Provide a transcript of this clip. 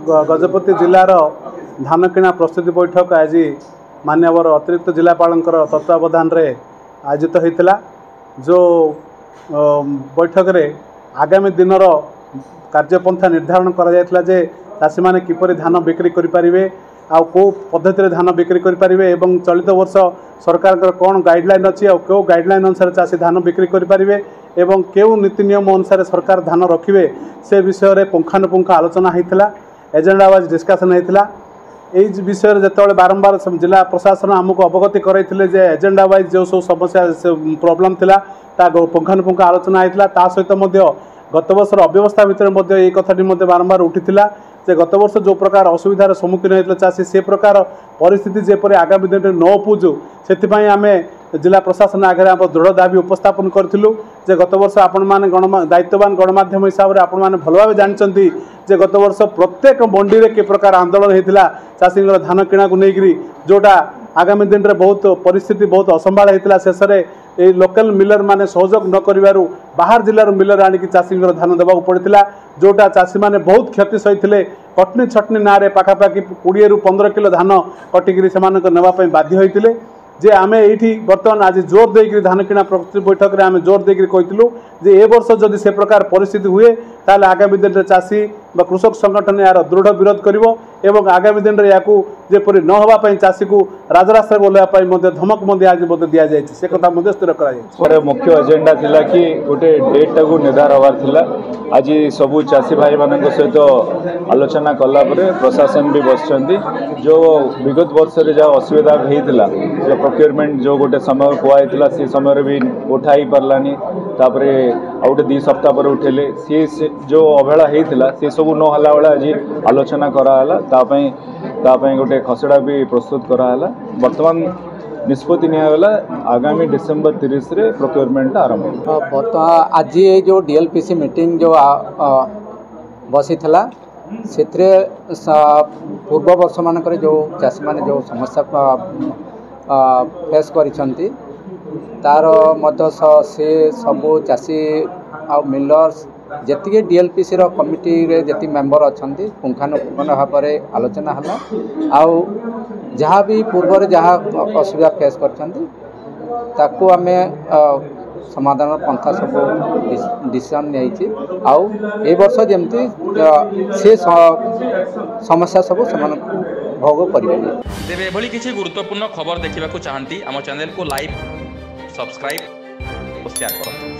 गजपति जिलार धान किणा प्रस्तुति बैठक आज माननीय अतिरिक्त जिलापाल तत्वावधान रे आयोजित होता। जो बैठक रे आगामी दिन कार्यपंथा निर्धारण करा जे चाषी मैंने किपरि धान बिक्री करें आ कौ पद्धति धान बिक्री करें चलित वर्ष सरकार कौन गाइडलाइन अच्छी और क्यों गाइडलाइन अनुसार चाषी धान बिक्री करें एवं क्यों नीति नियम अनुसार सरकार धान रखिए से विषय में पुंखानुपुंख आलोचना होता। एजेंडा वाइज डिस्कसन होता। यही विषय में जिते बारंबार जिला प्रशासन आमको अवगति कराइले जे एजेंडा वाइज जो सब समस्या प्रोब्लेम थिला ता पुंखानुपुंख आलोचना होता। सहित गत वर्षर अव्यवस्था भितर ये कथाटी बारंबार उठीला जे गत वर्ष जो प्रकार असुविधार सम्मुखीन होता चाषी से प्रकार परिस्थिति जेपरि आगामी दिन न उपजु से आम जिला प्रशासन आगे आप दृढ़ दाबी उपस्थापन करूँ जे गत वर्ष आपण मैंने दायित्ववान गणमाध्यम हिसाब से आपण मैंने भल भाव जानते जे गत वर्ष प्रत्येक मंडी में कि प्रकार आंदोलन होता चाषी धान किणा को लेकर जोटा आगामी दिन में बहुत परिस्थिति बहुत असंभाल होता। शेष में ये लोकल मिलर माने सहयोग न करिवारु बाहर जिलार मिलर आनिक चाषी धान देवाक पड़ता जोटा चाषी मैंने बहुत क्षति सही कटनी छटनी ना पाखापाखि 20 ରୁ 15 किलो धान कटिकी से नापी बाध्य होते जे आम ये बर्तमान आज जोर देकर धान किणा प्रस्तुति बैठक में आम जोर देकर कहूँ जे ए वर्ष जदि से प्रकार परिस्थिति हुए ताल आगामी दिन में चाषी व कृषक संगठन यार दृढ़ विरोध कर आगामी दिन में या जेपरी न होगापी चाषी को राजरास्ता ओह्लैवाई धमक आज दि जाए से कथा स्थिर कर मुख्य एजेंडा थिला कि गोटे डेट टाक निर्धार हबार थिला। आज सबू चाषी भाई मान सहित आलोचना कलापर प्रशासन भी बसचंदी जो विगत वर्ष में जहाँ असुविधा होता जो प्रोक्योरमेंट जो गोटे समय कहला से समय भी उठा ही पारानी तापर आउटे 2 सप्ताह पर उठेले सी जो अवहेला होता से सब नहला बेला आज आलोचना कराला गोटे खसड़ा भी प्रस्तुत कराला। वर्तमान निष्पत्ति निगला आगामी डिसेम्बर 30 रे प्रोक्योरमेंट आरंभ बर्तमान आज ये जो डीएलपीसी मीटिंग जो बसी थला से पूर्व वर्ष मानक जो चाषी माने जो समस्या फेस करिसंती तार मत से सबू चाषी आ मिलर्स जी डीएलपीसी रो कमिटी रे जी मेंबर अच्छा पुंखानुपुंख भाव में आलोचना है आउ जहाँ भी पूर्व जहाँ असुविधा फेस करताकू आम समाधान पंथा सब डिसीजन नहीं आउ ए वर्ष जमती से समस्या सब भोग करेंगे। तेरे एभली किसी गुरुत्वपूर्ण खबर देखा चाहती आम चैनल को लाइक सब्सक्राइब और शेयर करें।